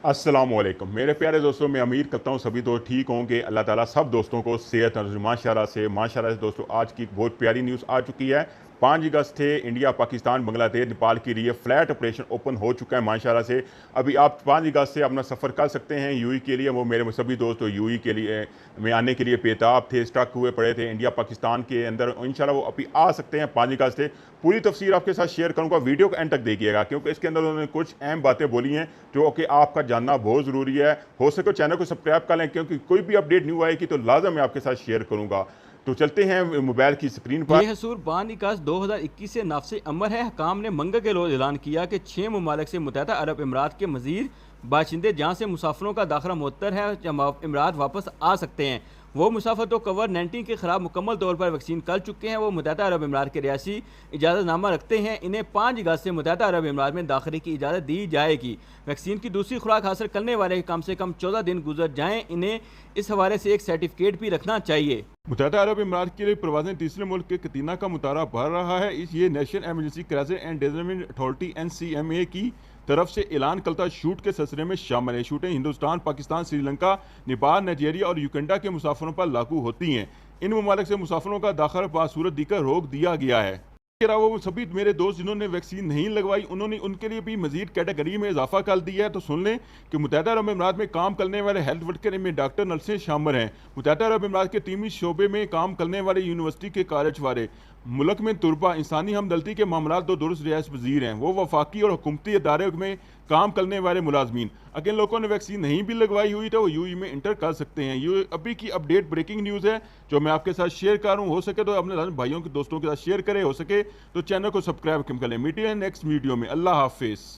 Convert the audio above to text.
अस्सलामुअलैकुम मेरे प्यारे दोस्तों, मैं उम्मीद करता हूँ सभी दोस्त ठीक होंगे। अल्लाह ताला सब दोस्तों को सेहत और माशाल्लाह से दोस्तों आज की एक बहुत प्यारी न्यूज़ आ चुकी है। 5 अगस्त से इंडिया, पाकिस्तान, बांग्लादेश, नेपाल के लिए फ़्लाइट ऑपरेशन ओपन हो चुका है माशाल्लाह से। अभी आप 5 अगस्त से अपना सफ़र कर सकते हैं यूएई के लिए। वो मेरे सभी दोस्त यूएई के लिए में आने के लिए बेताब थे, स्टक हुए पड़े थे इंडिया पाकिस्तान के अंदर। इंशाल्लाह वो अभी आ सकते हैं 5 अगस्त से। पूरी तफसीर आपके साथ शेयर करूँगा, वीडियो को एंड तक देखिएगा क्योंकि इसके अंदर उन्होंने कुछ अहम बातें बोली हैं जो कि आपका जानना बहुत ज़रूरी है। हो सके चैनल को सब्सक्राइब कर लें क्योंकि कोई भी अपडेट न्यू आएगी तो लाजम मैं आपके साथ शेयर करूँगा। तो चलते हैं मोबाइल की स्क्रीन पर। बेहसूर बान इकास 2021 से नाफसे अमर है। हकाम ने मंगल के रोज ऐलान किया कि 6 ममालिक से मुत्तहदा अरब अमीरात के मजीद बाशिंदे जहाँ से मुसाफिरों का दाखिला मुअत्तर है अमीरात वापस आ सकते हैं। वो मुसाफिर तो कोविड-19 के खिलाफ मुकम्मल तौर पर वैक्सीन कर चुके हैं। वो मुत्तहदा अरब अमीरात के रियासी इजाज़तनामा रखते हैं। इन्हें 5 अगस्त से मुत्तहदा अरब अमीरात में दाखिले की इजाज़त दी जाएगी। वैक्सीन की दूसरी खुराक हासिल करने वाले कम से कम 14 दिन गुजर जाएँ। इन्हें इस हवाले से एक सर्टिफिकेट भी रखना चाहिए। मुत्तहदा अरब अमीरात के लिए प्रवासी तीसरे मुल्क के कतीना का मुतारा बढ़ रहा है। ये national emergency crisis and development authority NCEMA की तरफ से ऐलान करता छूट के सिलसिले में शामिल है। छूटें हिंदुस्तान, पाकिस्तान, श्रीलंका, नेपाल, नाइजीरिया और युगांडा के मुसाफिरों पर लागू होती हैं। इन ममालिक से मुसाफिरों का दाखिला बासूरत दीकर रोक दिया गया है। इसके अलावा वो सभी मेरे दोस्त जिन्होंने वैक्सीन नहीं लगवाई उन्होंने उनके लिए भी मजीद कैटेगरी में इजाफा कर दिया है। तो सुन लें कि मुत्तहदा अरब अमीरात में काम करने वाले हेल्थ वर्कर में डॉक्टर, नर्सें शामिल हैं। मुत्तहदा अरब अमीरात के टीमी शोबे में काम करने वाले यूनिवर्सिटी के कॉलेज वाले, मुल्क में तुरबा इंसानी हमदर्दी के मामला दो दुरुस्त रियासत वजीर हैं, वो वफाकी और हुकूमती अदारे में काम करने वाले मुलाजमीन। अगर लोगों ने वैक्सीन नहीं भी लगवाई हुई तो वो यूएई में इंटर कर सकते हैं। ये अभी की अपडेट ब्रेकिंग न्यूज़ है जो मैं आपके साथ शेयर कर रहा हूँ। हो सके तो अपने भाइयों के दोस्तों के साथ शेयर करें, हो सके तो चैनल को सब्सक्राइब कर लें। मीटिंग नेक्स्ट वीडियो में। अल्लाह हाफिज़।